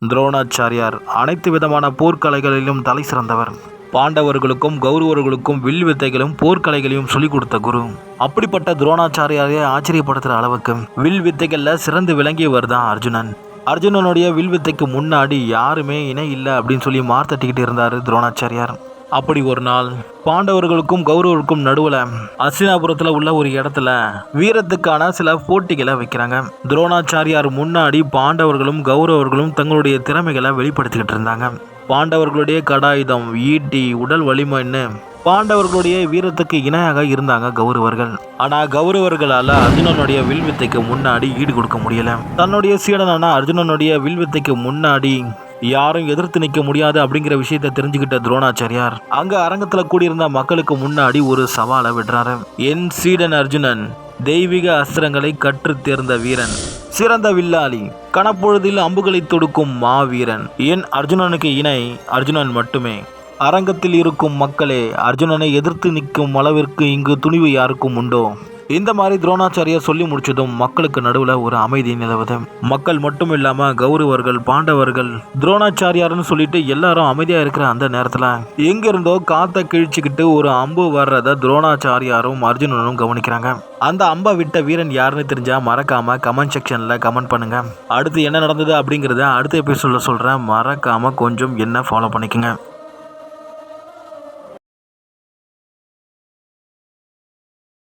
துரோணாச்சாரியார் அனைத்து விதமான போர்க்கலைகளிலும் தலை சிறந்தவர். பாண்டவர்களுக்கும் கௌரவர்களுக்கும் வில் வித்தைகளும் போர்க்கலைகளையும் சொல்லிக் கொடுத்த குரு. அப்படிப்பட்ட துரோணாச்சாரியாரை ஆச்சரியப்படுத்துற அளவுக்கு வில் வித்தைகள்ல சிறந்து விளங்கியவர் தான் அர்ஜுனன். அர்ஜுனனுடைய வில் வித்தைக்கு முன்னாடி யாருமே இணை இல்லை அப்படின்னு சொல்லி மார்த்தட்டிக்கிட்டு இருந்தாரு துரோணாச்சாரியார். அப்படி ஒரு நாள் பாண்டவர்களுக்கும் கௌரவர்களுக்கும் நடுவில் அஸ்தினாபுரத்தில் உள்ள ஒரு இடத்துல வீரத்துக்கான சில போட்டிகளை வைக்கிறாங்க. துரோணாச்சாரியார் முன்னாடி பாண்டவர்களும் கௌரவர்களும் தங்களுடைய திறமைகளை வெளிப்படுத்திக்கிட்டு இருந்தாங்க. பாண்டவர்களுடைய கடாயுதம், ஈட்டி, உடல் வலிமைன்னு பாண்டவர்களுடைய வீரத்துக்கு இணையாக இருந்தாங்க கௌரவர்கள். ஆனா கௌரவர்களால அர்ஜுனனுடைய வில்வித்தைக்கு முன்னாடி ஈடு கொடுக்க முடியல. தன்னுடைய சீடனான அர்ஜுனனுடைய வில்வித்தைக்கு முன்னாடி யாரும் எதிர்த்து நிற்க முடியாது அப்படிங்கிற விஷயத்தை தெரிஞ்சுக்கிட்ட துரோணாச்சாரியார் அங்க அரங்கத்துல கூடியிருந்த மக்களுக்கு முன்னாடி ஒரு சவாலை விடுறாரு. என் சீடன் அர்ஜுனன் தெய்வீக அஸ்திரங்களை கற்று தேர்ந்த வீரன், சிறந்த வில்லாளி, கணப்பொழுதில் அம்புகளை தொடுக்கும் மாவீரன். என் அர்ஜுனனுக்கு இணை அர்ஜுனன் மட்டுமே. அரங்கத்தில் இருக்கும் மக்களே, அர்ஜுனனை எதிர்த்து நிற்கும் அளவிற்கு இங்கு துணிவு யாருக்கும் உண்டோ? இந்த மாதிரி துரோணாச்சாரியார் சொல்லி முடிச்சதும் மக்களுக்கு நடுவில் ஒரு அமைதி நிலவுது. மக்கள் மட்டும் இல்லாம கௌரவர்கள், பாண்டவர்கள் துரோணாச்சாரியார்னு சொல்லிட்டு எல்லாரும் அமைதியா இருக்கிற அந்த நேரத்துல எங்கிருந்தோ காத்த கிழிச்சுக்கிட்டு ஒரு அம்பு வர்றத துரோணாச்சாரியாரும் அர்ஜுனனும் கவனிக்கிறாங்க. அந்த அம்பை விட்ட வீரன் யாருன்னு தெரிஞ்சா மறக்காம கமெண்ட் செக்ஷன்ல கமெண்ட் பண்ணுங்க. அடுத்து என்ன நடந்தது அப்படிங்கறத அடுத்த எபிசோட்ல சொல்றேன். மறக்காம கொஞ்சம் என்ன ஃபாலோ பண்ணிக்கங்க.